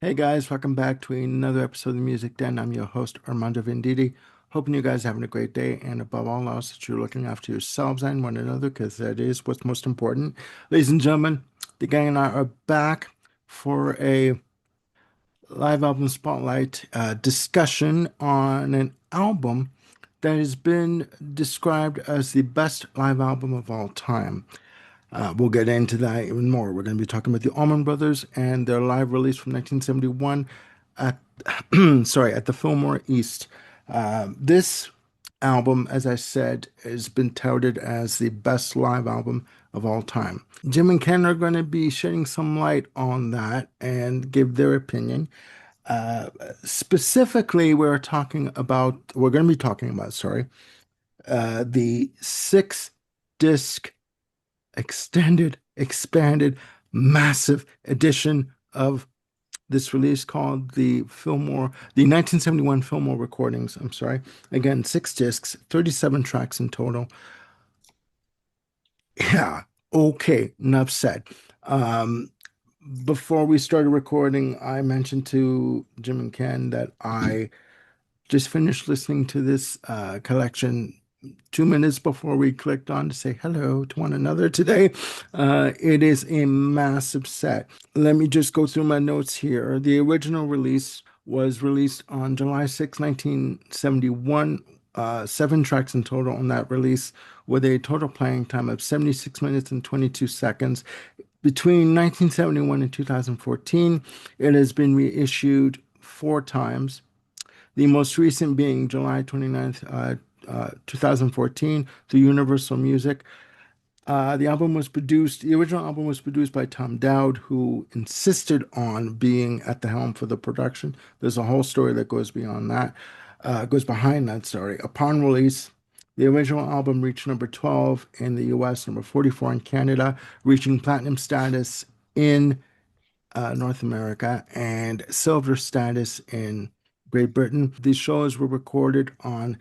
Hey guys, welcome back to another episode of the Music Den. I'm your host, Armando Venditti. Hoping you guys are having a great day, and above all else, that you're looking after yourselves and one another, because that is what's most important. Ladies and gentlemen, the gang and I are back for a live album spotlight discussion on an album that has been described as the best live album of all time. We'll get into that even more. We're going to be talking about the Allman Brothers and their live release from 1971 at at the Fillmore East. This album, as I said, has been touted as the best live album of all time. Jim and Ken are going to be shedding some light on that and give their opinion. Uh, Specifically, we're going to be talking about, the six disc extended, expanded, massive edition of this release called the 1971 Fillmore recordings. I'm sorry. Again, six discs, 37 tracks in total. Yeah, okay, enough said. Um, Before we started recording, I mentioned to Jim and Ken that I just finished listening to this collection 2 minutes before we clicked on to say hello to one another today. It is a massive set. Let me just go through my notes here. The original release was released on July 6, 1971. Seven tracks in total on that release, with a total playing time of 76 minutes and 22 seconds. Between 1971 and 2014, it has been reissued four times, the most recent being July 29th, 2014, through Universal Music. The original album was produced by Tom Dowd, who insisted on being at the helm for the production. There's a whole story that goes behind that story. Upon release, the original album reached number 12 in the US, number 44 in Canada, reaching platinum status in North America and silver status in Great Britain. These shows were recorded on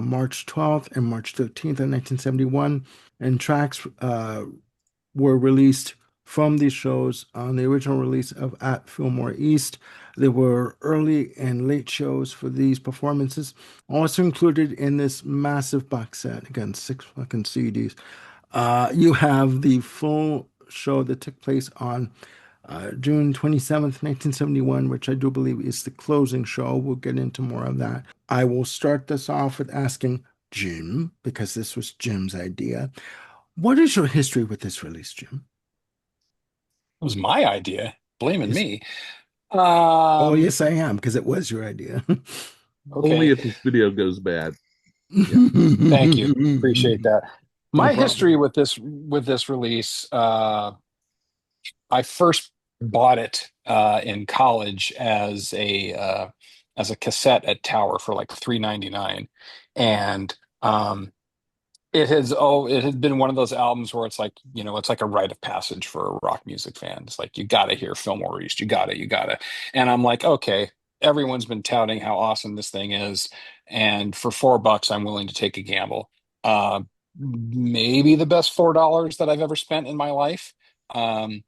March 12th and March 13th of 1971, and tracks were released from these shows on the original release of At Fillmore East. There were early and late shows for these performances, also included in this massive box set. Again, six fucking CDs. You have the full show that took place on June 27th, 1971, which I do believe is the closing show. We'll get into more of that. I will start this off with asking Jim, because this was Jim's idea. What is your history with this release, Jim? It was my idea, blaming Yes. me. Oh, Um, yes, I am, because it was your idea. Only okay, if this video goes bad. Yeah. thank you. Appreciate that. No My history problem. with this release, I first bought it in college as a cassette at Tower for like 3.99, and it has been one of those albums where it's like, it's like a rite of passage for a rock music fan. It's like you gotta hear Fillmore East, you gotta. And I'm like, okay, everyone's been touting how awesome this thing is, and for $4, I'm willing to take a gamble. Uh, Maybe the best $4 that I've ever spent in my life. Um,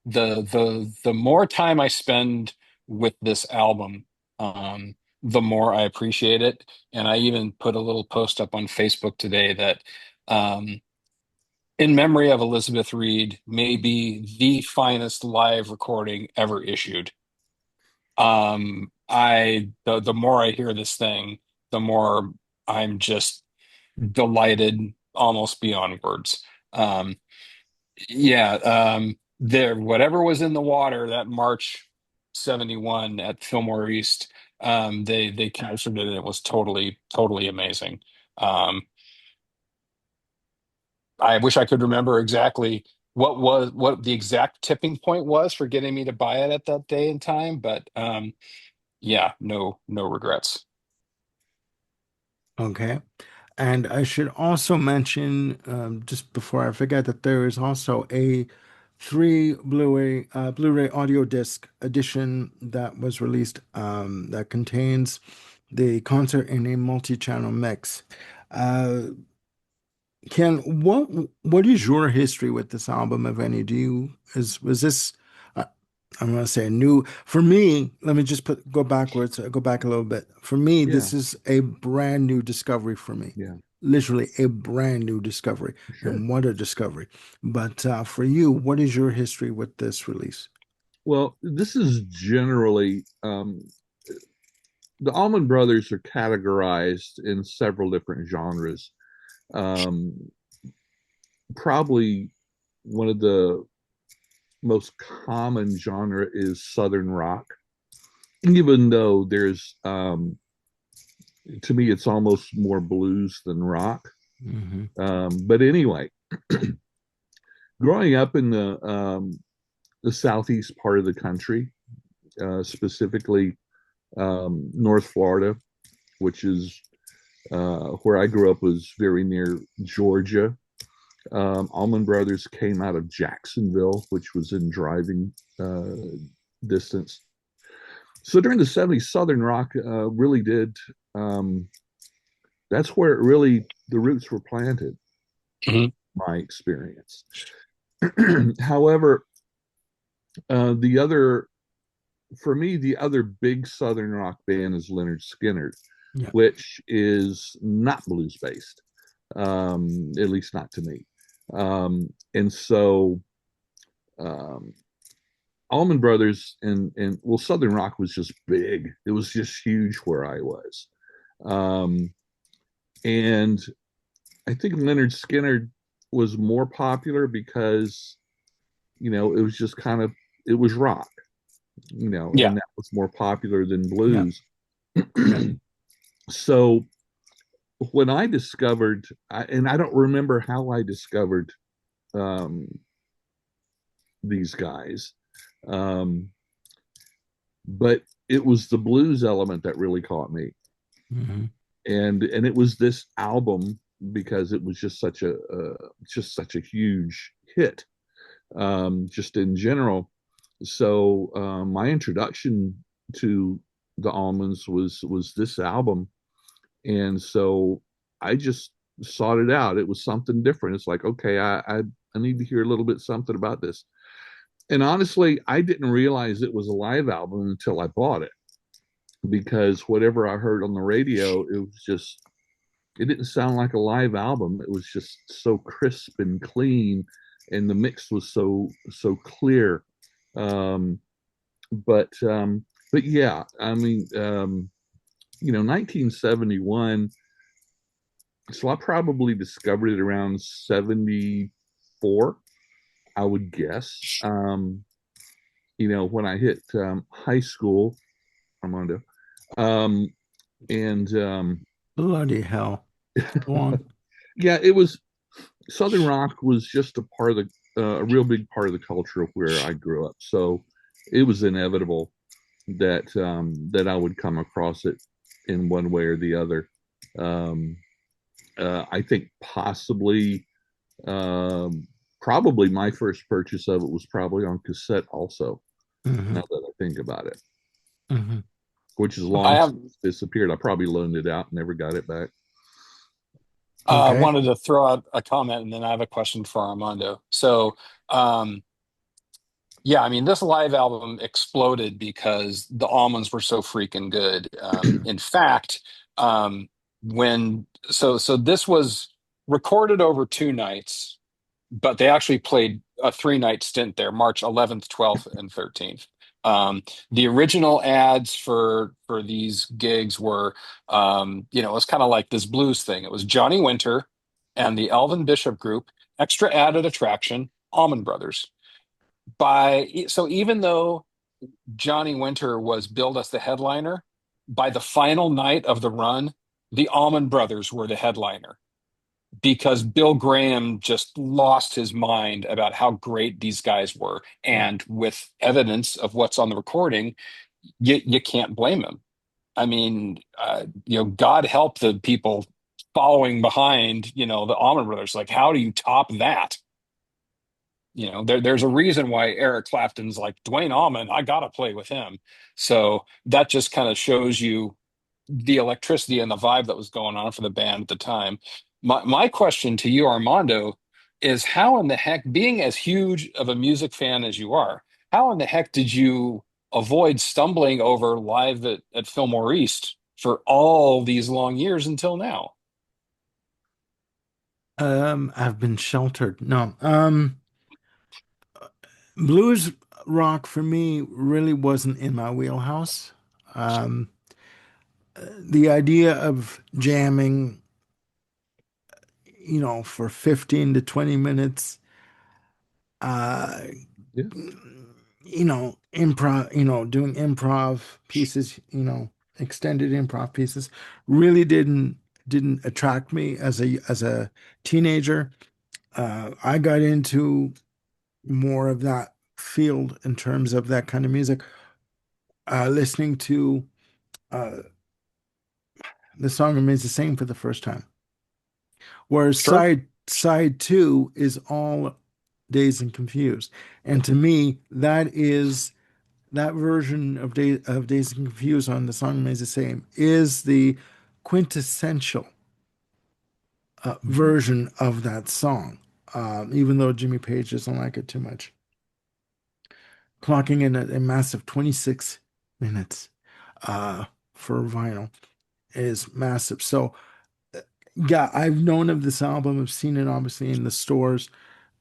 the more time I spend with this album, the more I appreciate it. And I even put a little post up on Facebook today that, um, in memory of Elizabeth Reed, may be the finest live recording ever issued. The more I hear this thing, the more I'm just delighted, almost beyond words. Um, yeah, there, whatever was in the water that March 71 at Fillmore East, they captured it, and it was totally amazing. Um, I wish I could remember exactly what the exact tipping point was for getting me to buy it at that day and time, but yeah, no regrets. Okay. And I should also mention, just before I forget, that there is also a three Blu-ray audio disc edition that was released that contains the concert in a multi-channel mix. Uh, Ken, what is your history with this album, if any? Do you is was this? I'm gonna say a new for me. Let me just go backwards, go back a little bit. For me, Yeah, this is a brand new discovery for me. yeah, Literally a brand new discovery, sure. and what a discovery. But for you, what is your history with this release? Well, this is generally the Allman Brothers are categorized in several different genres. Um, Probably one of the most common genre is Southern rock, even though there's to me it's almost more blues than rock. Hmm. But anyway, growing up in the southeast part of the country, specifically North Florida, which is where I grew up, was very near Georgia. Allman Brothers came out of Jacksonville, which was in driving distance. So during the 70s, Southern rock really did. Um, that's where it really the roots were planted. Mhm. My experience. However, the other for me, the other big Southern rock band is Leonard Skinner, Yeah. which is not blues based, at least not to me. And so, um, Allman Brothers and well, Southern rock was just big. It was just huge where I was, um, and I think Leonard Skinner was more popular because it was just kind of it was rock, Yeah. and that was more popular than Yeah. blues. Yeah. So when I discovered, and I don't remember how I discovered um, these guys, um, but it was the blues element that really caught me, Hmm. and it was this album because it was just such a huge hit, just in general. So my introduction to the Almonds was this album, and so I just sought it out. It was something different. It's like, okay, I need to hear a little bit something about this. And honestly, I didn't realize it was a live album until I bought it, because whatever I heard on the radio, it didn't sound like a live album. It was just so crisp and clean, and the mix was so clear. Um, but yeah, I mean, 1971. So I probably discovered it around 74, I would guess. When I hit high school, Armando. Um, and Bloody hell. Go on. Yeah, it was Southern rock was just a part of a real big part of the culture of where I grew up. So it was inevitable that I would come across it in one way or the other. Um, I think probably my first purchase of it was probably on cassette also, Hmm. now that I think about it, Hmm. which has I long have since disappeared. I probably loaned it out and never got it back. Okay. wanted to throw out a comment, and then I have a question for Armando. So, um, yeah, I mean, this live album exploded because the almonds were so freaking good. In fact, so this was recorded over 2 nights, but they actually played a 3 night stint there, March 11th, 12th, and 13th. The original ads for these gigs were, it was kind of like this blues thing. It was Johnny Winter and the Elvin Bishop Group, extra added attraction, Allman Brothers. So even though Johnny Winter was billed as the headliner, by the final night of the run, the Allman Brothers were the headliner because Bill Graham just lost his mind about how great these guys were. And with evidence of what's on the recording, you can't blame him. I mean, God help the people following behind, the Allman Brothers. Like, how do you top that? There's a reason why Eric Clapton's like Dwayne Allman. I gotta play with him. So that just kind of shows you the electricity and the vibe that was going on for the band at the time. My question to you, Armando, is how in the heck, being as huge of a music fan as you are, how in the heck did you avoid stumbling over live at Fillmore East for all these long years until now? I've been sheltered. No. Blues rock for me really wasn't in my wheelhouse. Um, the idea of jamming, for 15 to 20 minutes, uh, Yeah. improv, doing improv pieces, extended improv pieces, really didn't attract me as a teenager. I got into more of that field in terms of that kind of music, listening to uh, the song remains the same for the first time. Whereas Sure. side two is all Dazed and Confused, and to me, that version of Dazed and Confused on the song remains the same is the quintessential Mhm. version of that song. Even though Jimmy Page doesn't like it too much, clocking in at a massive 26 minutes uh, for vinyl is massive. So yeah, I've known of this album. I've seen it obviously in the stores,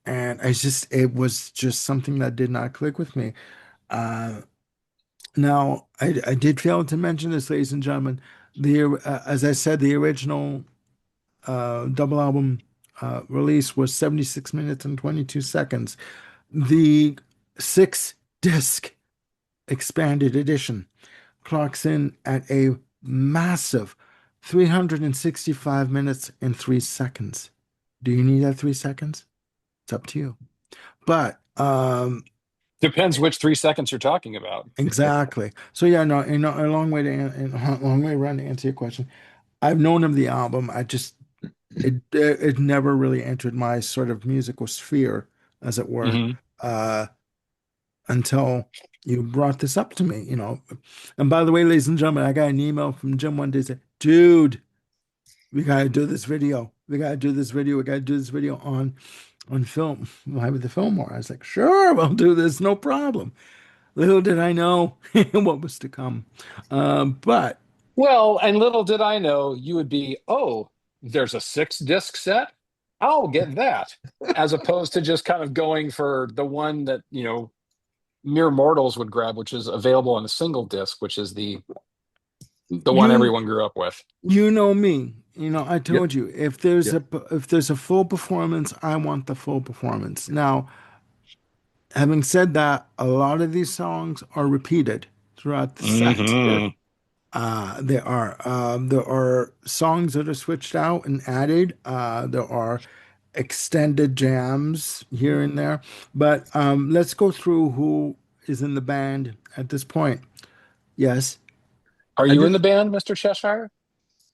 and it was just something that did not click with me. Uh, Now, I did fail to mention this, ladies and gentlemen. As I said, the original double album release was 76 minutes and 22 seconds. The six disc expanded edition clocks in at a massive 365 minutes and 3 seconds. Do you need that 3 seconds? It's up to you. But Depends which 3 seconds you're talking about. exactly. So yeah, no, a long way a long way around to answer your question. I've known of the album. It never really entered my sort of musical sphere, as it were, Hmm. uh, until you brought this up to me. And by the way, ladies and gentlemen, I got an email from Jim one day saying, "Dude, we gotta do this video. We gotta do this video. We gotta do this video on film, live with the Fillmore." I was like, "Sure, we'll do this, no problem." Little did I know what was to come. But Well, and little did I know you would be, oh, there's a 6 disc set. I'll get that. As opposed to just kind of going for the one that, mere mortals would grab, which is available on a single disc, which is the one you everyone grew up with. you know me. I Yep. told you Yep. if there's a full performance, I want the full performance. Now, having said that, a lot of these songs are repeated throughout the set. Sure. Hmm. There are songs that are switched out and added. There are extended jams here and there. But let's go through who is in the band at this point. Yes, Are I you in just the band, Mr. Cheshire?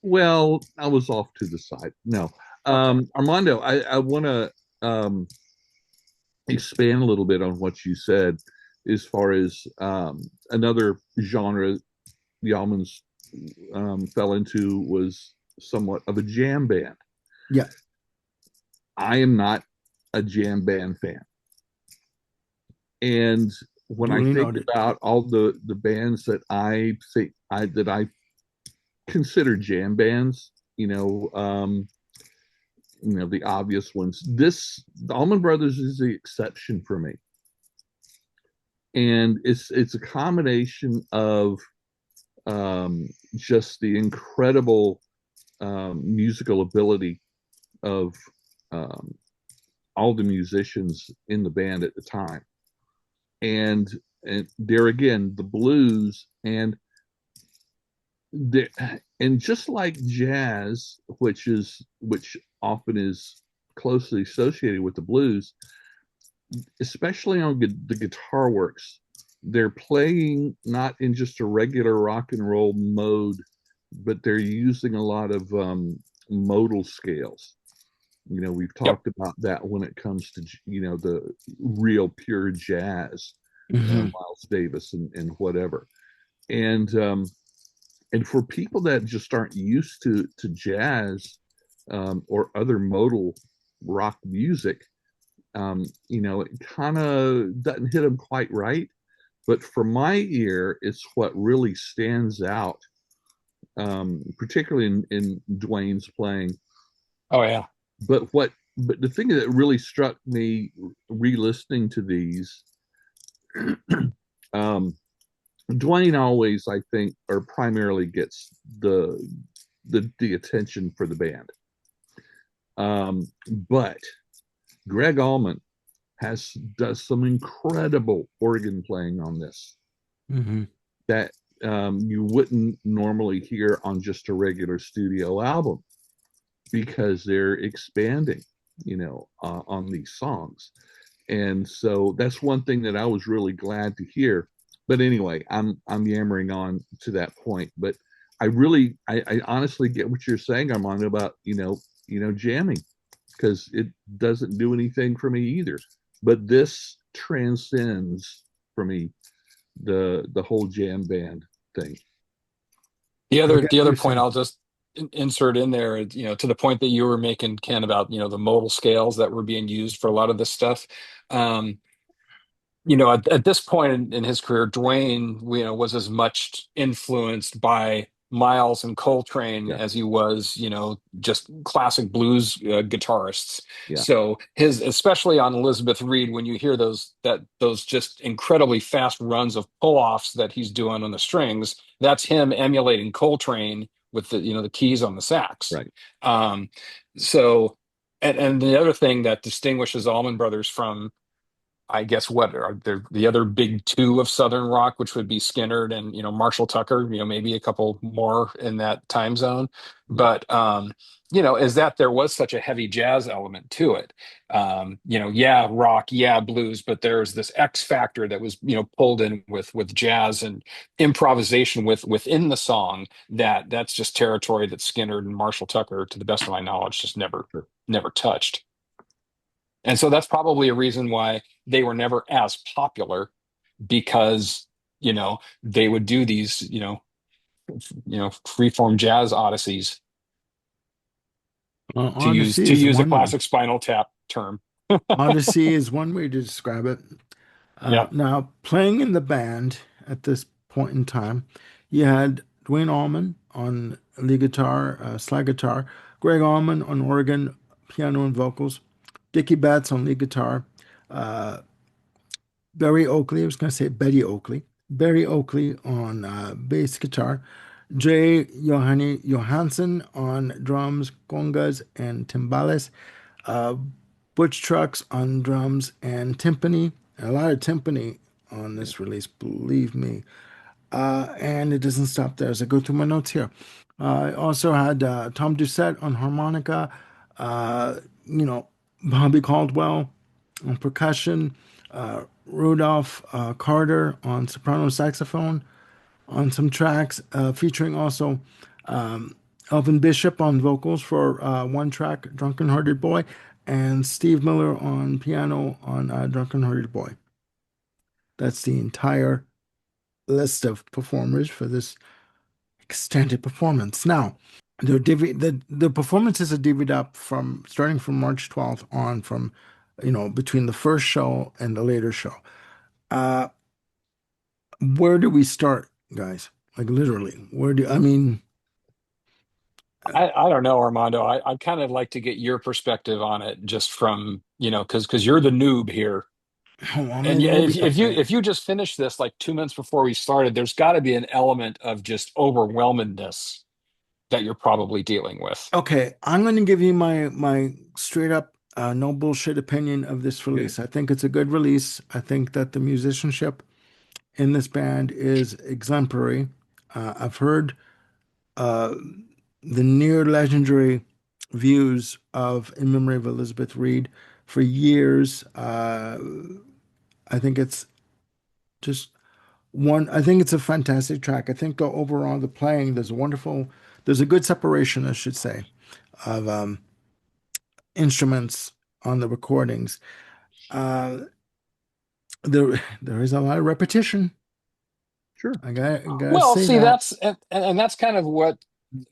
Well, I was off to the side. No. Okay. Armando, I want to expand a little bit on what you said as far as another genre the Almonds fell into was somewhat of a jam band. yeah, I am not a jam band fan. And when I duly think noted. about all the bands that I consider jam bands, the obvious ones. The Allman Brothers is the exception for me, and it's a combination of just the incredible musical ability of um, all the musicians in the band at the time, and there again the blues the, and just like jazz, which often is closely associated with the blues, especially on the guitar works, they're playing not in just a regular rock and roll mode, but they're using a lot of modal scales. We've Yep. talked about that when it comes to the real pure jazz, Hmm. Miles Davis and whatever. And for people that just aren't used to jazz or other modal rock music, it kind of doesn't hit them quite right. But for my ear, it's what really stands out, particularly in Dwayne's playing. Oh yeah. But the thing that really struck me re-listening to these, um, Dwayne always, I think, or primarily gets the attention for the band. But Greg Allman does some incredible organ playing on this Hmm. that you wouldn't normally hear on just a regular studio album because they're expanding, on these songs. And so that's one thing that I was really glad to hear. But anyway, I'm yammering on to that point. But I honestly get what you're saying, Armando, about jamming, because it doesn't do anything for me either. But this transcends for me the whole jam band thing. The I other get the what other you're point saying. I'll just insert in there, to the point that you were making, Ken, about the modal scales that were being used for a lot of this stuff. Um, at this point in his career, Dwayne, was as much influenced by Miles and Coltrane Yeah, as he was, just classic blues guitarists. yeah, So his, especially on Elizabeth Reed, when you hear those just incredibly fast runs of pull-offs that he's doing on the strings, that's him emulating Coltrane with the keys on the sax. right. Um, so, and the other thing that distinguishes Allman Brothers from, I guess, what are the other big two of Southern rock, which would be Skinnerd and Marshall Tucker, maybe a couple more in that time zone. Yeah, But is that there was such a heavy jazz element to it. Yeah, rock, yeah, blues, but there's this X factor that was pulled in with jazz and improvisation within the song, that's just territory that Skinnerd and Marshall Tucker, to the best of my knowledge, just sure. never touched. And so that's probably a reason why they were never as popular, because they would do these freeform jazz odysseys, to use Odyssey to is use a one way. classic Spinal Tap term. Odyssey is one way to describe it. Yeah. Now, playing in the band at this point in time, you had Dwayne Allman on lead guitar, slide guitar, Greg Allman on organ, piano, and vocals, Dickie Betts on lead guitar, uh, Barry Oakley, I was going to say Betty Oakley, Barry Oakley on bass guitar, Jay Johansson on drums, congas, and timbales, uh, Butch Trucks on drums and timpani. A lot of timpani on Yeah, this release, believe me. And it doesn't stop there as I go through my notes here. I also had Tom Doucette on harmonica, uh, you know, Bobby Caldwell on percussion, Rudolph Carter on soprano saxophone on some tracks, featuring also Elvin Bishop on vocals for one track, Drunken Hearted Boy, and Steve Miller on piano on Drunken Hearted Boy. That's the entire list of performers for this extended performance. Now, the performances are divvied up from starting from March 12th on, from between the first show and the later show. Uh, where do we start, guys? Like literally, where do I mean? I don't know, Armando. I'd kind of like to get your perspective on it, just from, because you're the noob here. Well, And maybe we'll be okay. if you just finished this like 2 minutes before we started, there's got to be an element of just overwhelmedness that you're probably dealing with. Okay, I'm going to give you my straight up no bullshit opinion of this okay. release. I think it's a good release. I think that the musicianship in this band is exemplary. I've heard uh, the near legendary views of In Memory of Elizabeth Reed for years. I think it's just I think it's a fantastic track. I think overall the playing, there's a good separation, I should say, of instruments on the recordings. Uh, there is a lot of repetition. Sure. I gotta Well, say see, that. that's and that's kind of what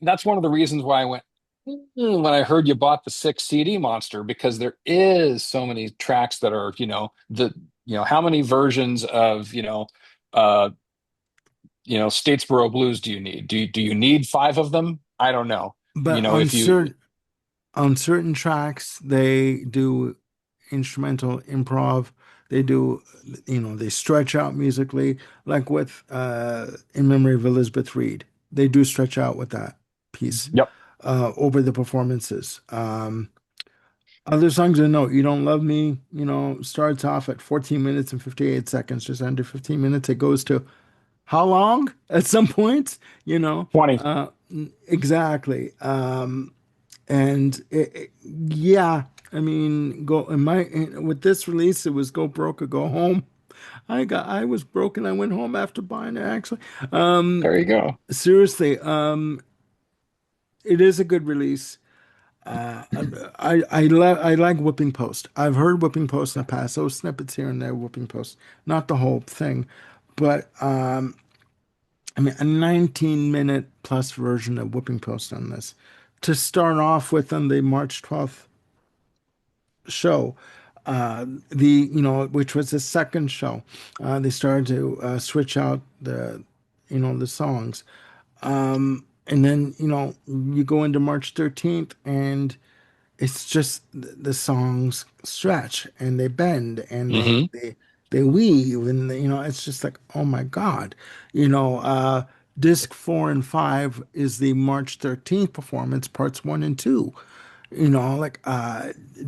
that's one of the reasons why I went, when I heard you bought the 6 CD monster, because there is so many tracks that are, how many versions of, uh, Statesboro Blues do you need? Do you need five of them? I don't know. But If you, on certain tracks, they do instrumental improv. They do, they stretch out musically, like with In Memory of Elizabeth Reed. They do stretch out with that piece yep, over the performances. Other songs, I know, You Don't Love Me, starts off at 14 minutes and 58 seconds, just under 15 minutes. It goes to how long at some point, 20. exactly. And yeah, I mean, with this release, it was go broke or go home. I was broken. I went home after buying it. Actually, There you go. seriously, it is a good release. I like Whipping Post. I've heard Whipping Post in the past. Those snippets here and there, Whipping Post, not the whole thing, but I mean, a 19-minute plus version of Whipping Post on this to start off with on the March 12th show, which was the second show. They started to switch out the songs. And then, you go into March 13th and it's just the songs stretch and they bend and Hmm. they weave and it's just like, oh my God. You know, uh disc 4 and 5 is the March 13th performance, parts 1 and 2. Like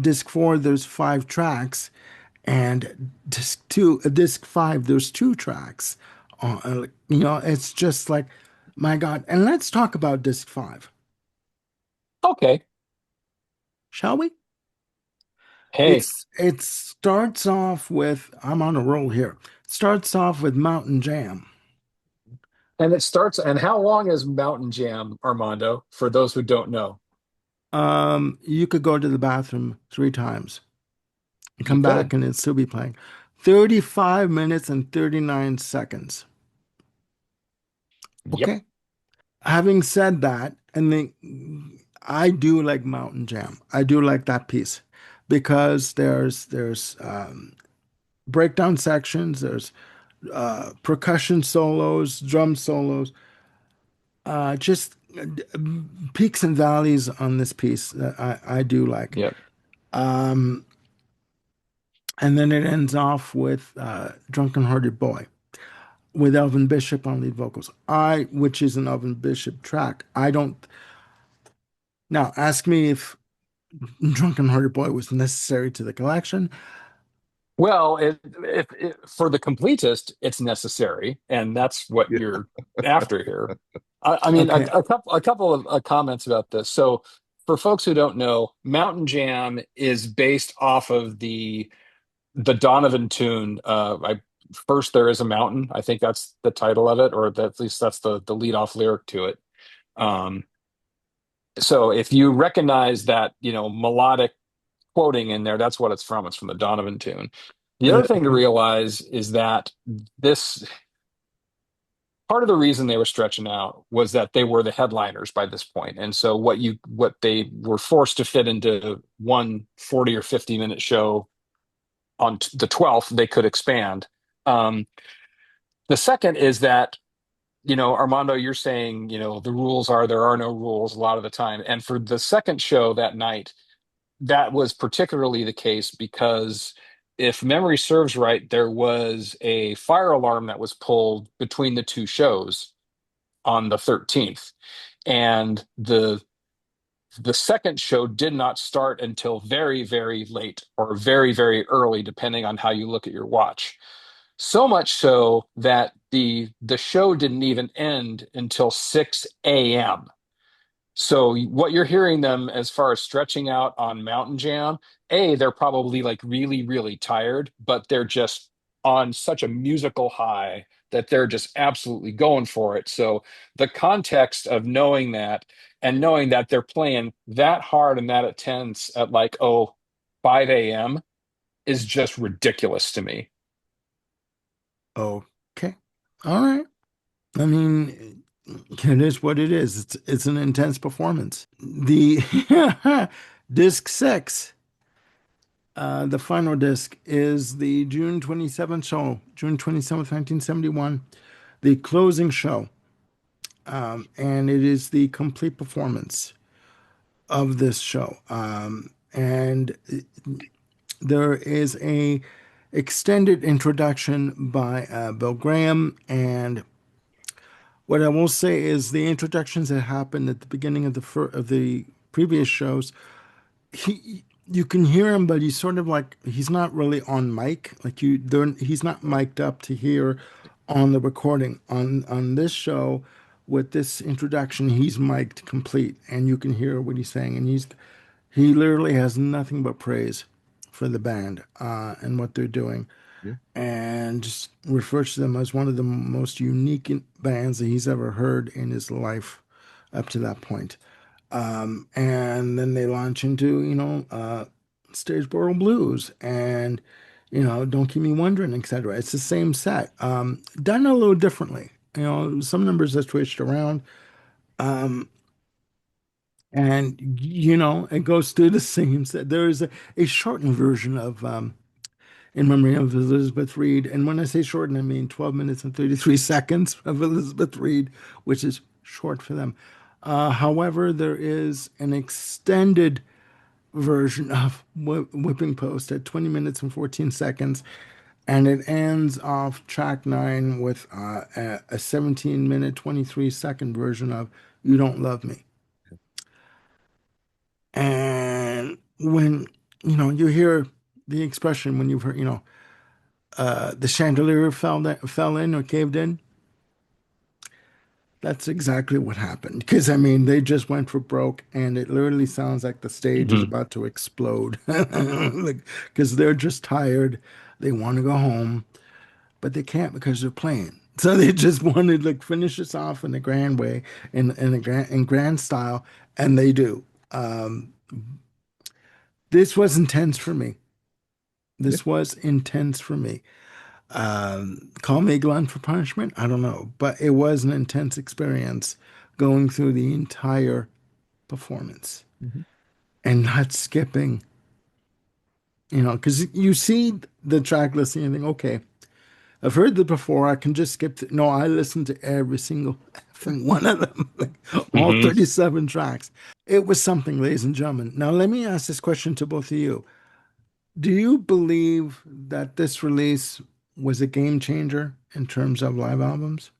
disc 4, there's 5 tracks, and disc 5, there's 2 tracks. It's just like, my God. And let's talk about disc 5, Okay. shall we? Hey, It starts off with, I'm on a roll here. It starts off with Mountain Jam. and how long is Mountain Jam, Armando, for those who don't know? You could go to the bathroom 3 times and You come back could. and it'd still be playing. 35 minutes and 39 seconds. Yep. Okay. Having said that, and I do like Mountain Jam. I do like that piece because there's breakdown sections, there's percussion solos, drum solos, just peaks and valleys on this piece that I do like. Yep. Um, and then it ends off with Drunken Hearted Boy with Elvin Bishop on lead vocals. Which is an Elvin Bishop track. I don't, now ask me if Drunken Hearted Boy was necessary to the collection. Well, for the completist, it's necessary, and that's what Yeah. you're after here. I mean, Okay. a couple of comments about this. So, for folks who don't know, Mountain Jam is based off of the Donovan tune. First there is a mountain. I think that's the title of it, or at least that's the lead off lyric to it. Um, so if you recognize that, melodic quoting in there, that's what it's from. It's from the Donovan tune. The other thing to Okay. realize is that this part of the reason they were stretching out was that they were the headliners by this point. And so what they were forced to fit into one 40 or 50-minute show on the 12th, they could expand. Um, the second is that, Armando, you're saying, the rules are there are no rules a lot of the time. And for the second show that night, that was particularly the case because if memory serves right, there was a fire alarm that was pulled between the two shows on the 13th. And the second show did not start until very, very late or very, very early, depending on how you look at your watch. So much so that the show didn't even end until 6 a.m. So what you're hearing them as far as stretching out on Mountain Jam, they're probably like really, really tired, but they're just on such a musical high that they're just absolutely going for it. So the context of knowing that and knowing that they're playing that hard and that intense at like, 5 a.m. is just ridiculous to me. Okay. All right. I mean, It is what it is. It's an intense performance. The disc six, the final disc, is the June 27th show, June 27th, 1971, the closing show. And it is the complete performance of this show. And there is a extended introduction by Bill Graham, and what I will say is the introductions that happened at the beginning of the previous shows, you can hear him, but he's sort of like he's not really on mic. Like he's not mic'd up to hear on the recording. On this show, with this introduction, he's mic'd complete, and you can hear what he's saying, and he literally has nothing but praise for the band and what they're doing, Yeah. and just refers to them as one of the most unique bands that he's ever heard in his life up to that point. And then they launch into, Stageboro Blues and, Don't Keep Me Wondering, etc. It's the same set, done a little differently. Some numbers are switched around. And, it goes through the same set. There is a shortened version of In Memory of Elizabeth Reed. And when I say shortened, I mean 12 minutes and 33 seconds of Elizabeth Reed, which is short for them. However, there is an extended version of Whipping Post at 20 minutes and 14 seconds. And it ends off track nine with a 17-minute, 23-second version of You Don't Love Me. And when, you hear the expression when you've heard, the chandelier fell in or caved in, that's exactly what happened. Because, I mean, they just went for broke, and it literally sounds like the stage is Mhm. about to explode. Like, because they're just tired. They want to go home, but they can't because they're playing. So they just wanted to like finish this off in a grand way, in grand style, and they do. Um, this was intense for me. Yeah. This was intense for me. Call me a glutton for punishment. I don't know, but it was an intense experience going through the entire performance Mhm. and not skipping, because you see the track listing and think, okay, I've heard that before. I can just skip it. No, I listened to every single effing one of them, like all Mhm. 37 tracks. It was something, ladies and gentlemen. Now, let me ask this question to both of you. Do you believe that this release was a game changer in terms of live albums?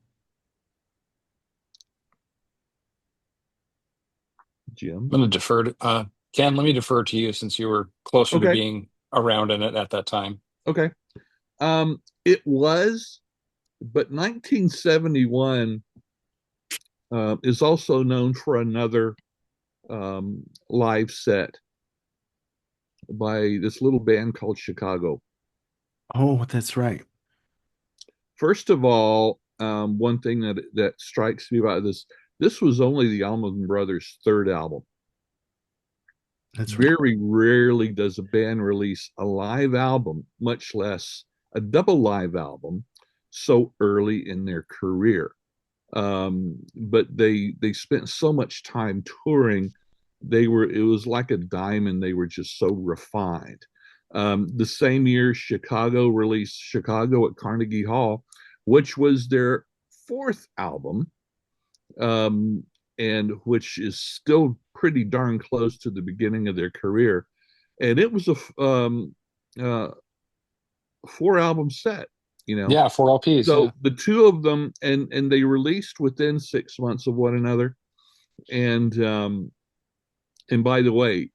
Jim. I'm going to defer to Ken. Let me defer to you since you were closer to Okay. being around in it at that time. Okay. It was, but 1971 is also known for another live set by this little band called Chicago. Oh, that's right. First of all, one thing that strikes me about this was only the Allman Brothers' third album. That's right. Very rarely does a band release a live album, much less a double live album, so early in their career. But they spent so much time touring. It was like a diamond. They were just so refined. The same year, Chicago released Chicago at Carnegie Hall, which was their fourth album, um, and which is still pretty darn close to the beginning of their career. And it was uh, four album set, you know. Yeah, four LPs. So Yeah. the two of them, and they released within 6 months of one another. And by the way,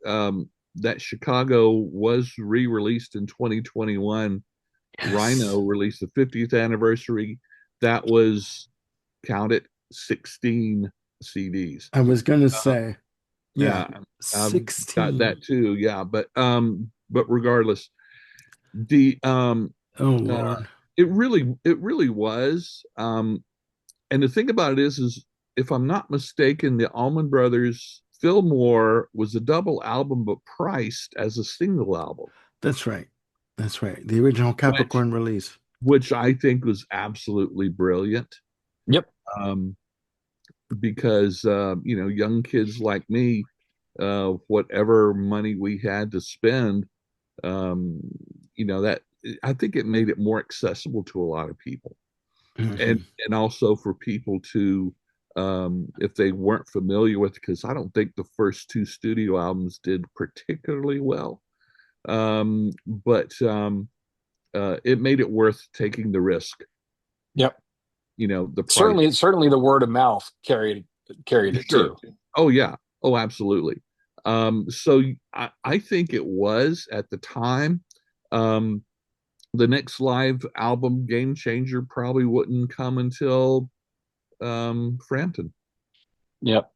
that Chicago was re-released in 2021. Rhino Yes. released the 50th anniversary. That was, count it, 16 CDs. I was gonna Uh, say, yeah, yeah, I've got 16. that too. Yeah, but regardless, the Oh uh, Lord. it really was. And the thing about it is if I'm not mistaken, the Allman Brothers Filmore was a double album, but priced as a single album, That's right. That's right. The original which Capricorn release. which I think was absolutely brilliant. Yep. Um, because young kids like me, whatever money we had to spend, um, that I think it made it more accessible to a lot of people, and Mhm. also for people to, if they weren't familiar with, because I don't think the first two studio albums did particularly well, but it made it worth taking the risk. Yep. The price. Certainly the word of mouth carried it Sure. too. Oh yeah. Oh, absolutely. So I think it was at the time. Um, the next live album, Game Changer, probably wouldn't come until Frampton, Yep.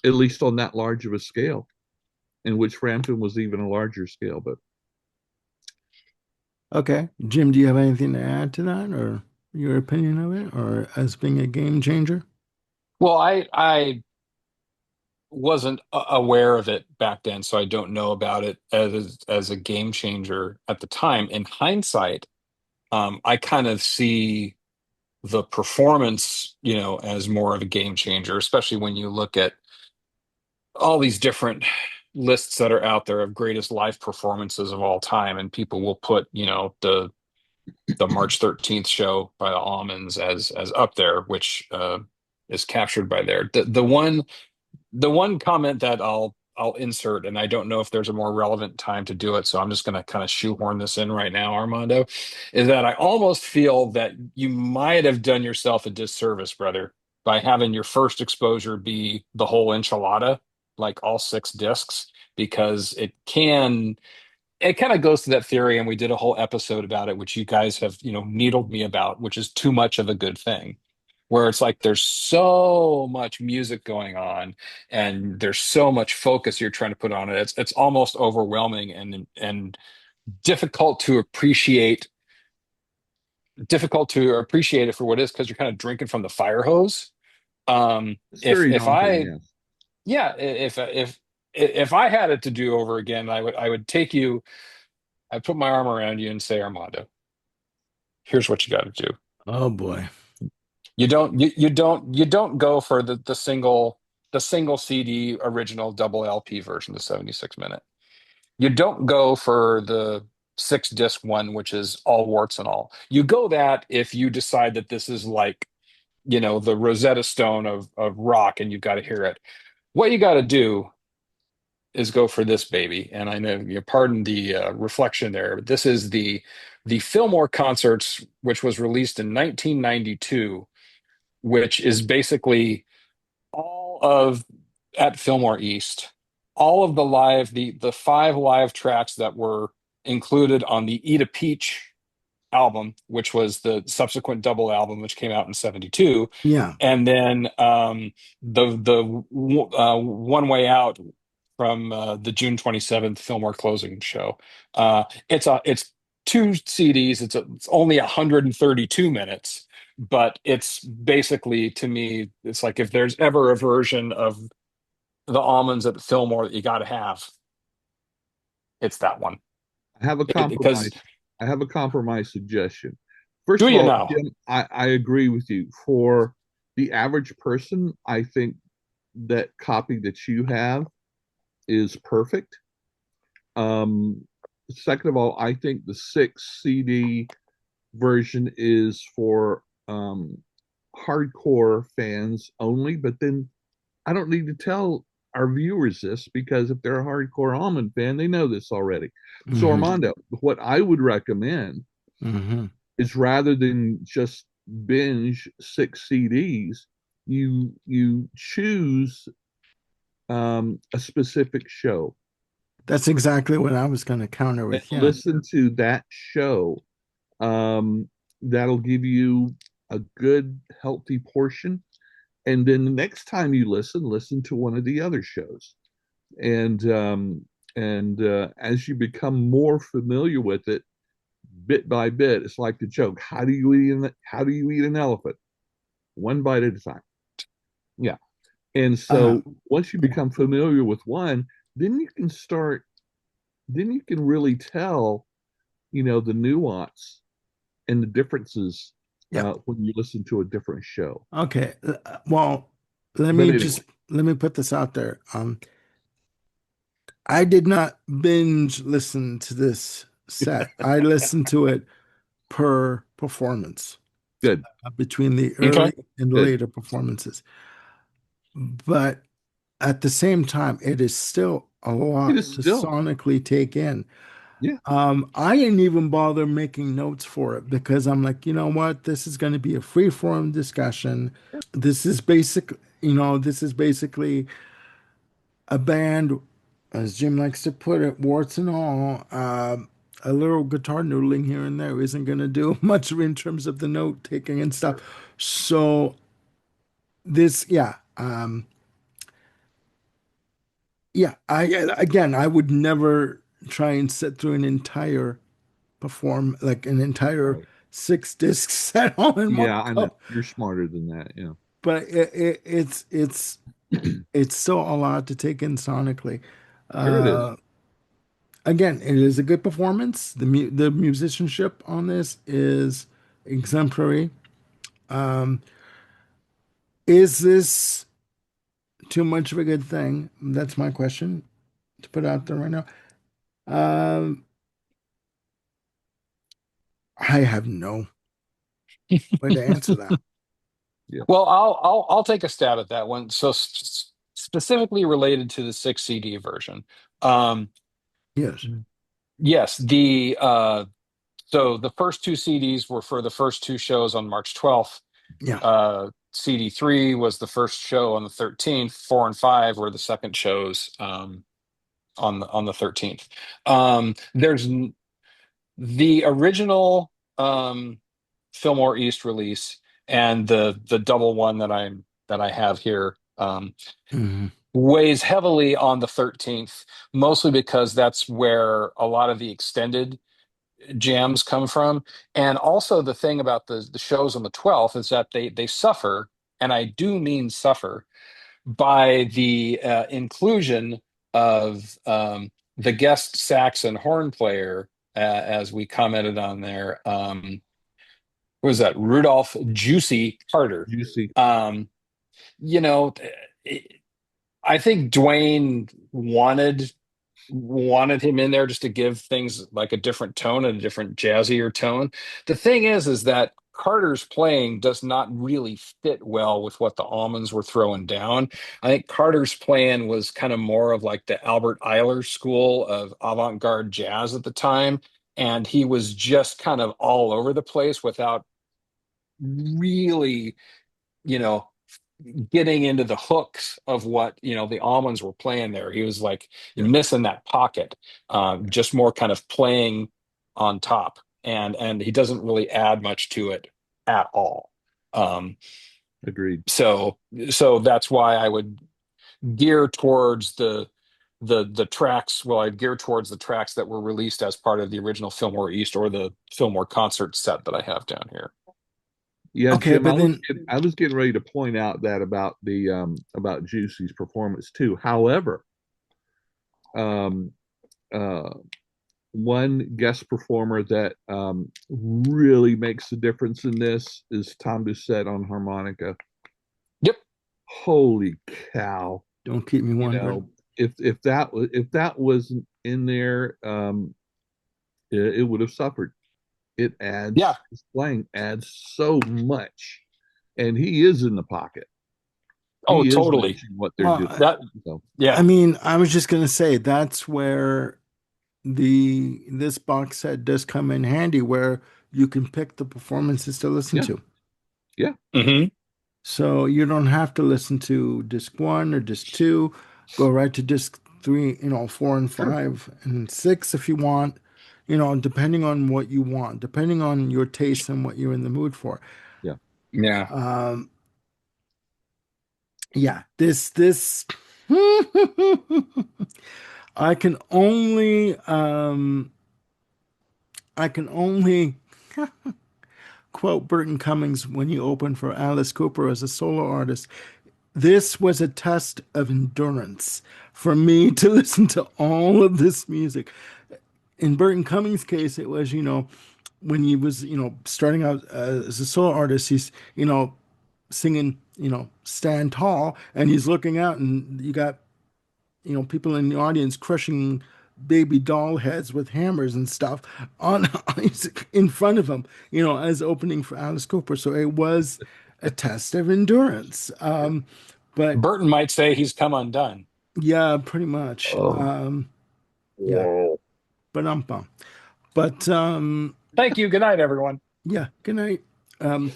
at least on that large of a scale, in which Frampton was even a larger scale. But Okay. Jim, do you have anything to add to that or your opinion of it or as being a game changer? Well, I wasn't aware of it back then, so I don't know about it as a game changer at the time. In hindsight, I kind of see the performance, as more of a game changer, especially when you look at all these different lists that are out there of greatest live performances of all time, and people will put, the March 13th show by the Almonds as up there, which is captured by there. The one comment that I'll insert, and I don't know if there's a more relevant time to do it, so I'm just going to kind of shoehorn this in right now, Armando, is that I almost feel that you might have done yourself a disservice, brother, by having your first exposure be the whole enchilada, like all 6 discs, because it kind of goes to that theory, and we did a whole episode about it, which you guys have, needled me about, which is too much of a good thing, where it's like there's so much music going on and there's so much focus you're trying to put on it. It's almost overwhelming and difficult to appreciate, it for what it is, because you're kind of drinking from the fire hose. it's If very if daunting. I Yes. Yeah, if I had it to do over again, I would take you. I'd put my arm around you and say, Armando, here's what you got to do. Oh boy. You don't go for the single CD original double LP version, the 76 minute. You don't go for the 6 disc one, which is all warts and all. You go that if you decide that this is like, the Rosetta Stone of rock and you've got to hear it. What you got to do is go for this baby. And I know, pardon the reflection there, but this is the Fillmore concerts, which was released in 1992, which is basically all of at Fillmore East, all of the 5 live tracks that were included on the Eat a Peach album, which was the subsequent double album, which came out in '72, Yeah. and then the One Way Out from the June 27th Fillmore closing show. It's 2 CDs. It's only 132 minutes, but it's basically, to me, it's like if there's ever a version of the Almonds at the Fillmore that you got to have, it's that one. I have a Because compromise. I have a compromise suggestion. First do of you all, know? Jim, I agree with you. For the average person, I think that copy that you have is perfect. Um, Second of all, I think the 6 CD version is for hardcore fans only. But then I don't need to tell our viewers this, because if they're a hardcore almond fan, they know this already. So, Hmm. Armando, what I would recommend Hmm. is, rather than just binge 6 CDs, you choose a specific show That's exactly what I was going to counter and with. Yeah. listen to that show. Um, that'll give you a good, healthy portion. And then the next time you listen to one of the other shows. And as you become more familiar with it, bit by bit, it's like the joke: how do you eat an elephant? One bite at a time. Yeah. And Uh, so once you become familiar with one, then you can start. Then you can really tell, the nuance and the differences Yeah. when you listen to a different show. Okay. Well, let But me anyway, just let me put this out there. I did not binge listen to this set. I listened to it per performance, good, between the Okay. early and good. later performances. But at the same time, it is still a It lot is to still, sonically take in. yeah, I didn't even bother making notes for it because I'm like, you know what? This is going to be a free form discussion. This is this is basically a band, as Jim likes to put it, warts and all. A little guitar noodling here and there isn't going to do much in terms of the note taking and stuff. So yeah, yeah. Again, I would never try and sit through an entire like an entire right. 6 disc set all in one Yeah, I know. go. You're smarter than that. Yeah. But it's still a lot to take in sonically. Sure it is. Uh, Again, it is a good performance. The musicianship on this is exemplary. Is this too much of a good thing? That's my question to put out there right now. Um, I have no way to answer that. Yeah. Well, I'll take a stab at that one. So specifically related to the six CD version. Um, Yes. yes, the first two CDs were for the first two shows on March 12th. Yeah. CD3 was the first show on the 13th. 4 and 5 were the second shows on the 13th. There's the original Fillmore East release and the double one that I have here Mhm. weighs heavily on the 13th, mostly because that's where a lot of the extended jams come from. And also the thing about the shows on the 12th is that they suffer, and I do mean suffer, by the inclusion of the guest sax and horn player, as we commented on there. What was that? Rudolph Juicy Carter. Juicy. Um, you know, I think Dwayne wanted him in there just to give things like a different tone and a different jazzier tone. The thing is that Carter's playing does not really fit well with what the Almonds were throwing down. I think Carter's playing was kind of more of like the Albert Ayler school of avant-garde jazz at the time, and he was just kind of all over the place without really, you know, getting into the hooks of what the almonds were playing there. He was like Yeah. missing that pocket, just more kind of playing on top, and he doesn't really add much to it at all. Um, Agreed. so so that's why I would gear towards the tracks. Well, I'd gear towards the tracks that were released as part of the original Fillmore East or the Fillmore concert set that I have down here. Yeah, Okay, Jim, but then I was getting ready to point out that about the about Juicy's performance too. However, um uh one guest performer that really makes the difference in this is Tom Doucette on harmonica. Yep. Holy cow. don't keep me You wondering. know, if that wasn't in there, it would have suffered. It Yeah. adds his playing adds so much, and he is in the pocket. Oh, He is totally. matching what they're Well, doing. That. So I Yeah. mean, I was just gonna say that's where this box set does come in handy, where you can pick the performances to listen yeah, to. yeah, Hmm. So you don't have to listen to disc one or disc two. Go right to disc three, 4 and sure, 5 and 6 if you want, depending on what you want, depending on your taste and what you're in the mood for. yeah, Yeah. Um, yeah, this I can only I can only quote Burton Cummings when he opened for Alice Cooper as a solo artist. This was a test of endurance for me to listen to all of this music. In Burton Cummings' case, it was, when he was, starting out as a solo artist, he's, singing, Stand Tall, and he's looking out, and you got, people in the audience crushing baby doll heads with hammers and stuff on in front of him, as opening for Alice Cooper. So it was a test of endurance. But Burton might say he's come undone. yeah, pretty much. Oh, Yeah, wow. but bum. But Thank you. Good night, everyone. yeah, good night. Um,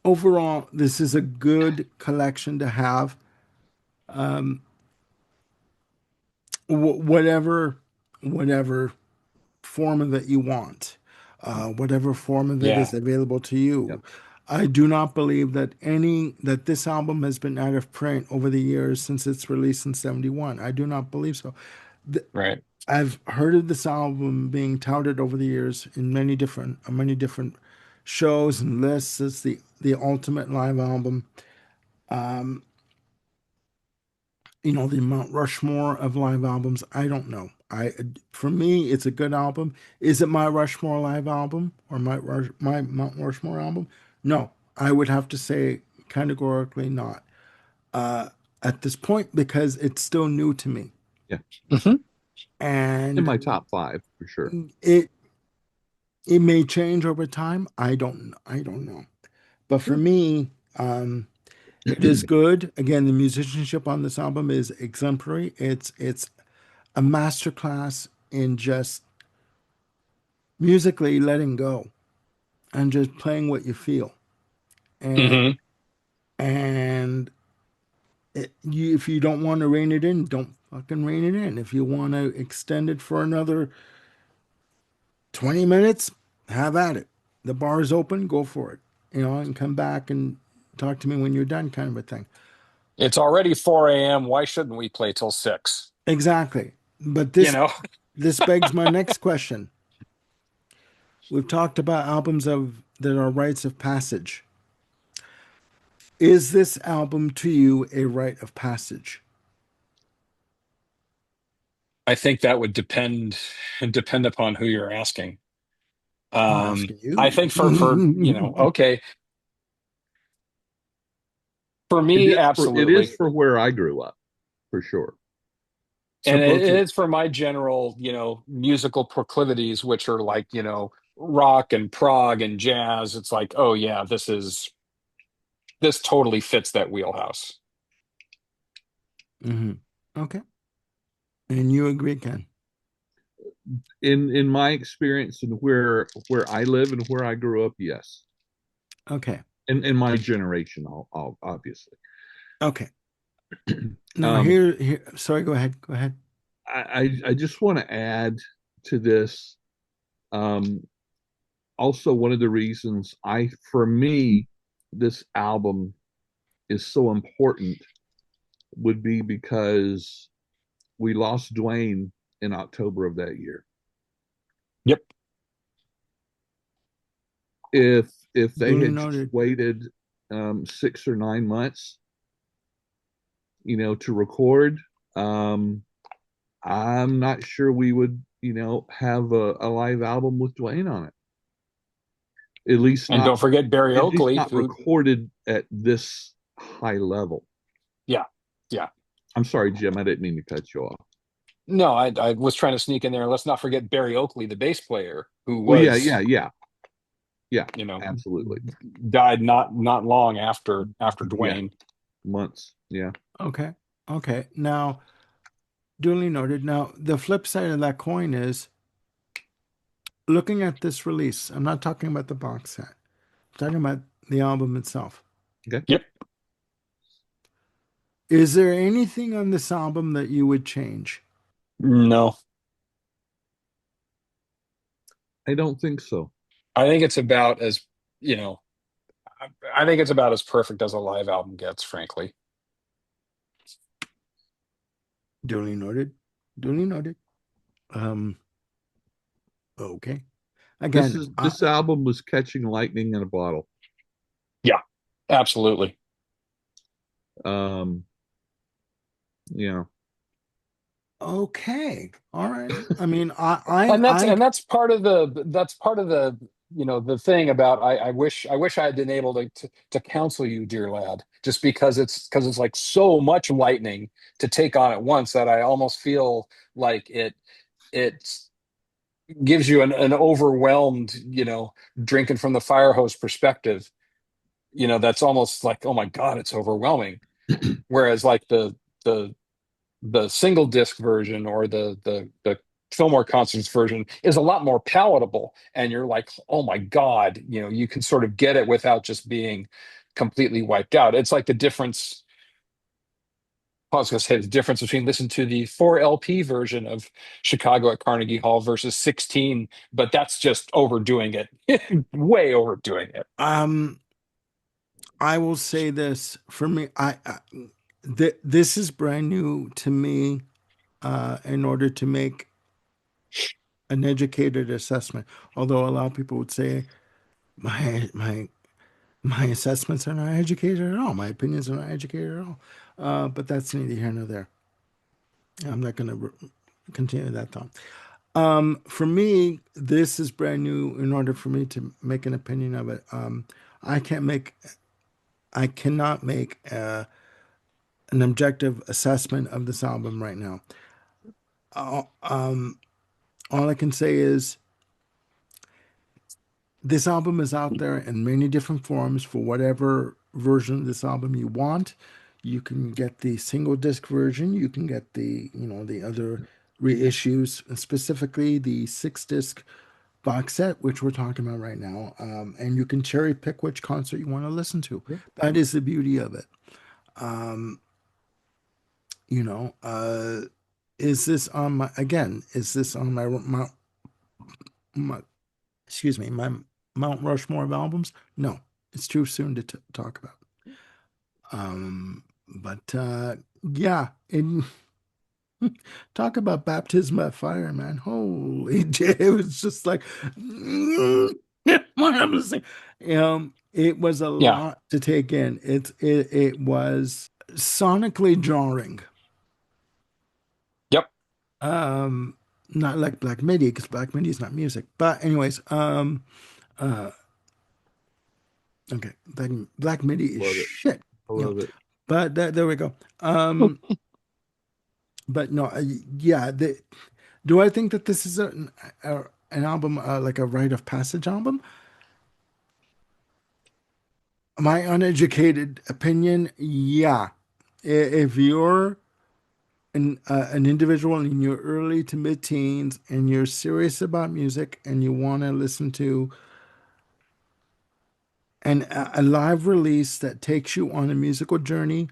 Overall, this is a good collection to have. Whatever, whatever form of it you want, whatever form of it is Yeah. available to Yep. you. I do not believe that this album has been out of print over the years since its release in '71. I do not believe so. Th- Right. I've heard of this album being touted over the years in many different shows and lists as the ultimate live album. The Mount Rushmore of live albums. I don't know. For me, it's a good album. Is it my Rushmore live album or my Mount Rushmore album? No, I would have to say categorically not at this point because it's still new to me, Yeah. Hmm. In and my top five for sure. it it may change over time. I don't know. But for me, it is good. Again, the musicianship on this album is exemplary. It's a masterclass in just musically letting go and just playing what you feel. And Hmm. and if you don't want to rein it in, don't fucking rein it in. If you want to extend it for another 20 minutes, have at it. The bar is open, go for it. And come back and talk to me when you're done, kind of a thing. It's already 4 a.m. Why shouldn't we play till 6? Exactly. But You this know, this begs my next question. We've talked about albums of that are rites of passage. Is this album to you a rite of passage? I think that would depend upon who you're asking. I'm asking I think for you. okay, for me, It is absolutely. for where I grew up for sure. So And both of it's for my general, musical proclivities, which are like, rock and prog and jazz. It's like, oh yeah, this totally fits that wheelhouse. hmm Okay. And you agree, Ken? In my experience and where I live and where I grew up, yes. Okay. In my generation, obviously. Okay. Now Um, here sorry, go ahead. Go ahead. I just want to add to this. Um, Also, one of the reasons for me, this album is so important would be because we lost Dwayne in October of that year. Yep. If they Duly had just noted. waited 6 or 9 months, to record, I'm not sure we would, have a live album with Dwayne on it. At least And not, don't forget Barry at least Oakley, not who, recorded at this high level. yeah, yeah. I'm sorry, Jim. I didn't mean to cut you off. No, I was trying to sneak in there. Let's not forget Barry Oakley, the bass player, who Well, yeah, yeah, was, yeah, yeah. you know, Absolutely. died not long after Yeah, Dwayne. months. Yeah. Okay. Okay. Now, duly noted. Now, the flip side of that coin is looking at this release. I'm not talking about the box set. I'm talking about the album itself. Okay. Yep. Is there anything on this album that you would change? No, I don't think so. I think it's about as, you know, I think it's about as perfect as a live album gets, frankly. Duly noted. Duly noted. Um, okay. Again, This album was catching lightning in a bottle. Yeah, absolutely. Um, you know, Okay. All right. I mean, And that's part of the the thing about I wish I had been able to counsel you, dear lad, just because it's like so much lightning to take on at once that I almost feel like it gives you an overwhelmed, drinking from the fire hose perspective. That's almost like, oh my God, it's overwhelming. Whereas like the the single disc version or the Fillmore concerts version is a lot more palatable, and you're like, oh my God, you can sort of get it without just being completely wiped out. It's like the difference. I was going to say the difference between listen to the 4 LP version of Chicago at Carnegie Hall versus 16, but that's just overdoing it, way overdoing it. um, I will say this for me. This is brand new to me. In order to make an educated assessment, although a lot of people would say my my assessments are not educated at all, my opinions are not educated at all. But that's neither here nor there. I'm not going to continue that thought. For me, this is brand new. In order for me to make an opinion of it, I can't make, I cannot make an objective assessment of this album right now. Uh, um, all I can say is this album is out there in many different forms for whatever version of this album you want. You can get the single disc version. You can get the other reissues, specifically the 6 disc box set, which we're talking about right now. And you can cherry pick which concert you want to listen to. Yeah. That is the beauty of it. Um, you know, uh, is this on my, again, is this on my excuse me, my Mount Rushmore of albums? No, it's too soon to talk about. But yeah, and talk about baptism by fire, man. Holy, it was just like what I'm saying. It was a Yeah. lot to take in. It was sonically jarring. Yep. Um, Not like Black Midi because Black Midi is not music. But anyways, uh, okay, Black Midi is Love it. shit. I You know, love it. but there we go. Um, but no, yeah. Do I think that this is an album like a rite of passage album? My uneducated opinion, yeah. If you're an individual in your early to mid teens and you're serious about music and you want to listen to a live release that takes you on a musical journey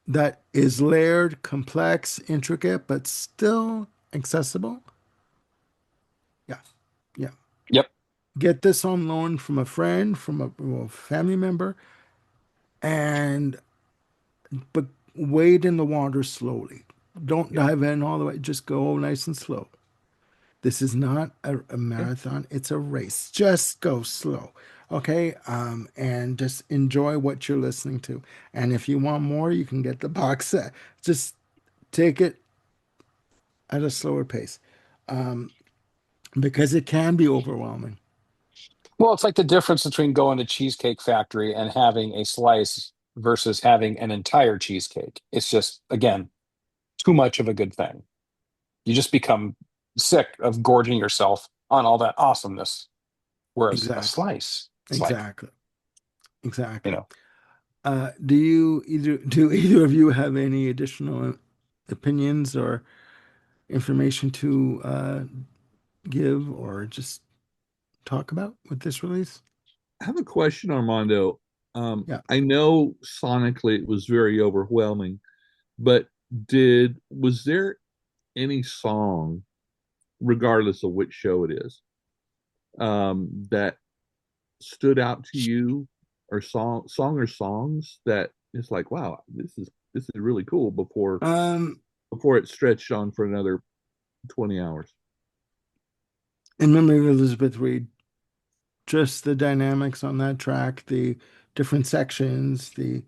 that is layered, complex, intricate, but still accessible, yeah, yeah. Yep. Get this on loan from a friend, from a family member, and but wade in the water slowly. Don't Yeah. dive in all the way. Just go nice and slow. This is not a Yeah. marathon. It's a race. Just go slow. Okay. And just enjoy what you're listening to. And if you want more, you can get the box set. Just take it at a slower pace. Because it can be overwhelming. Well, it's like the difference between going to Cheesecake Factory and having a slice versus having an entire cheesecake. It's just, again, too much of a good thing. You just become sick of gorging yourself on all that awesomeness. Whereas a Exactly. slice, it's like, Exactly. you Exactly. know, Do either of you have any additional opinions or information to give or just talk about with this release? I have a question, Armando. Yeah. I know sonically it was very overwhelming, but did was there any song, regardless of which show it is, that stood out to you, or song or songs that it's like, wow, this is really cool Um, before it stretched on for another 20 hours. in memory of Elizabeth Reed, just the dynamics on that track, the different sections, the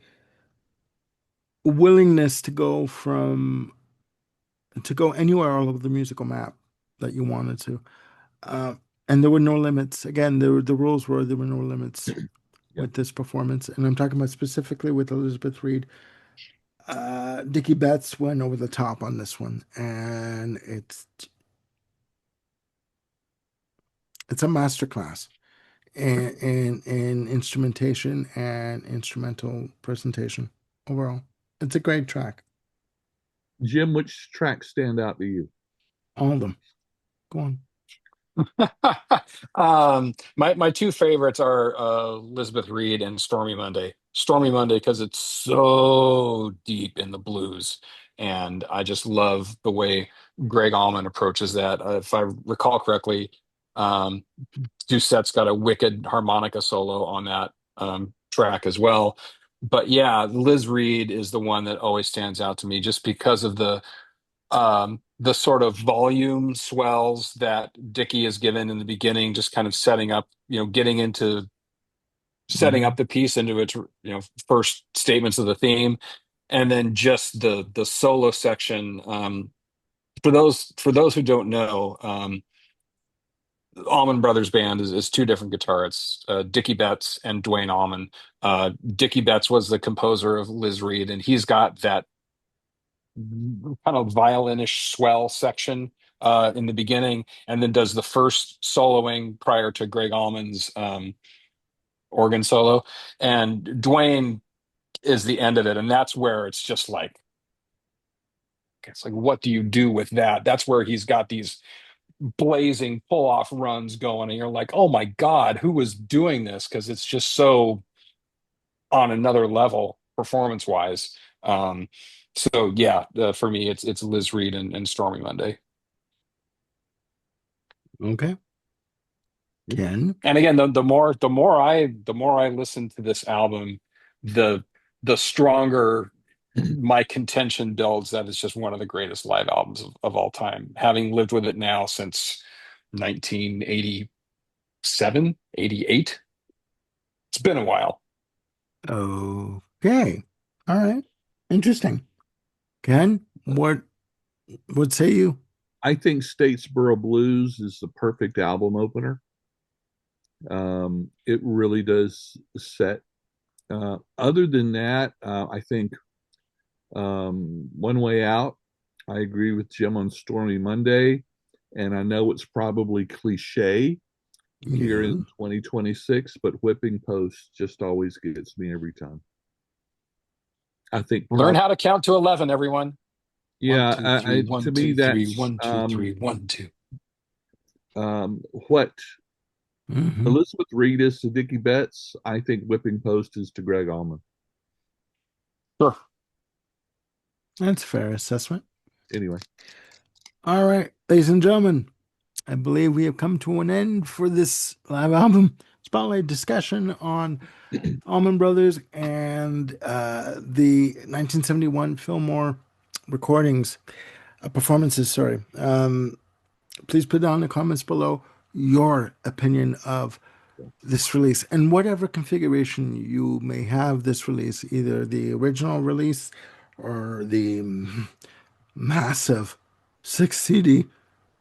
willingness to go anywhere all over the musical map that you wanted to. Uh, and there were no limits. Again, the rules were there were no limits Yeah. with this performance. And I'm talking about specifically with Elizabeth Reed. Dickie Betts went over the top on this one, and it's a masterclass in instrumentation and instrumental presentation overall. It's a great track. Jim, which tracks stand out to you? All of them. Go on. My two favorites are Elizabeth Reed and Stormy Monday. Stormy Monday because it's so deep in the blues, and I just love the way Greg Allman approaches that. If I recall correctly, um, Doucette's got a wicked harmonica solo on that track as well. But yeah, Liz Reed is the one that always stands out to me just because of the sort of volume swells that Dickie is given in the beginning, just kind of setting up, getting into setting Mhm. up the piece into its, first statements of the theme, and then just the solo section. For those who don't know, Allman Brothers Band is two different guitarists, Dickie Betts and Dwayne Allman. Dickie Betts was the composer of Liz Reed, and he's got that kind of violinish swell section in the beginning, and then does the first soloing prior to Greg Allman's organ solo. And Dwayne is the end of it, and that's where it's like, what do you do with that? That's where he's got these blazing pull-off runs going, and you're like, oh my God, who was doing this? Because it's just so on another level performance-wise. So yeah, for me, it's Liz Reed and Stormy Monday. Okay. Ken. And again, the more I listen to this album, the the stronger my contention builds that it's just one of the greatest live albums of all time. Having lived with it now since 1987, 88, it's been a while. Okay. All right. Interesting. Ken, what say you? I think Statesboro Blues is the perfect album opener. It really does set. Other than that, I think One Way Out. I agree with Jim on Stormy Monday, and I know it's probably cliche here Yeah. in 2026, but Whipping Post just always gets me every time. I think Learn probably, how to count to 11, everyone. One, yeah, two, three, to one, me two, three, that's one, two, three, one, two. what Hmm. Elizabeth Reed is to Dickie Betts. I think Whipping Post is to Greg Allman. Sure. That's a fair assessment. Anyway, All right, ladies and gentlemen, I believe we have come to an end for this live album spotlight discussion on Allman Brothers and the 1971 Fillmore recordings, performances, sorry. Please put down in the comments below your opinion of this release and whatever configuration you may have this release, either the original release or the massive 6 CD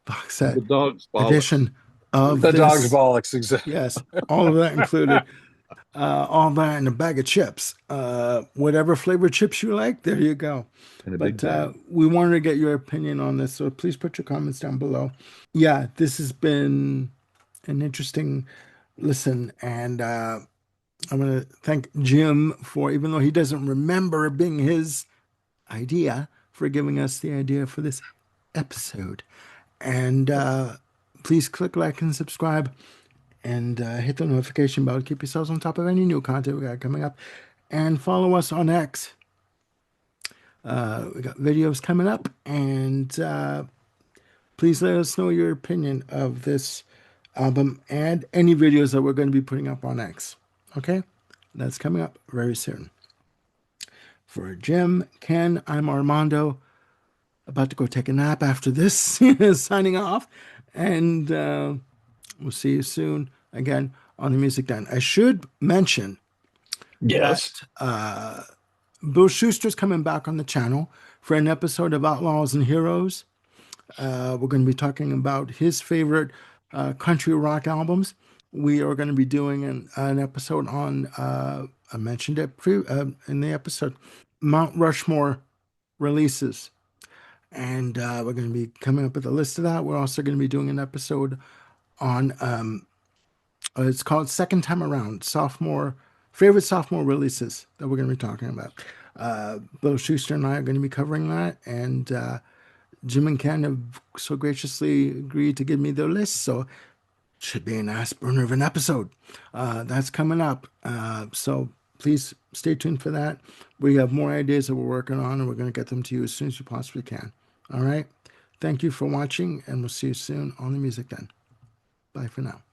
box set the dog's bollocks. edition of The dog's this. bollocks, exactly. Yes, all of that included. All that in a bag of chips. Whatever flavor chips you like, there you go. In a big But bag. we wanted to get your opinion on this, so please put your comments down below. Yeah, this has been an interesting listen, and I'm going to thank Jim for, even though he doesn't remember it being his idea, for giving us the idea for this episode. And please click like and subscribe and hit the notification bell to keep yourselves on top of any new content we got coming up. And follow us on X. We got videos coming up, and please let us know your opinion of this album and any videos that we're going to be putting up on X. Okay? That's coming up very soon. For Jim, Ken, I'm Armando. About to go take a nap after this, signing off. And we'll see you soon again on the Music Den. I should mention that Yes. Bill Schuster's coming back on the channel for an episode of Outlaws and Heroes. We're going to be talking about his favorite country rock albums. We are going to be doing an episode on, I mentioned it in the episode, Mount Rushmore releases. And we're going to be coming up with a list of that. We're also going to be doing an episode on, it's called Second Time Around, favorite sophomore releases that we're going to be talking about. Bill Schuster and I are going to be covering that. And Jim and Ken have so graciously agreed to give me their list, so should be an ass burner of an episode. That's coming up. So please stay tuned for that. We have more ideas that we're working on, and we're going to get them to you as soon as we possibly can. All right. Thank you for watching, and we'll see you soon on the music then. Bye for now.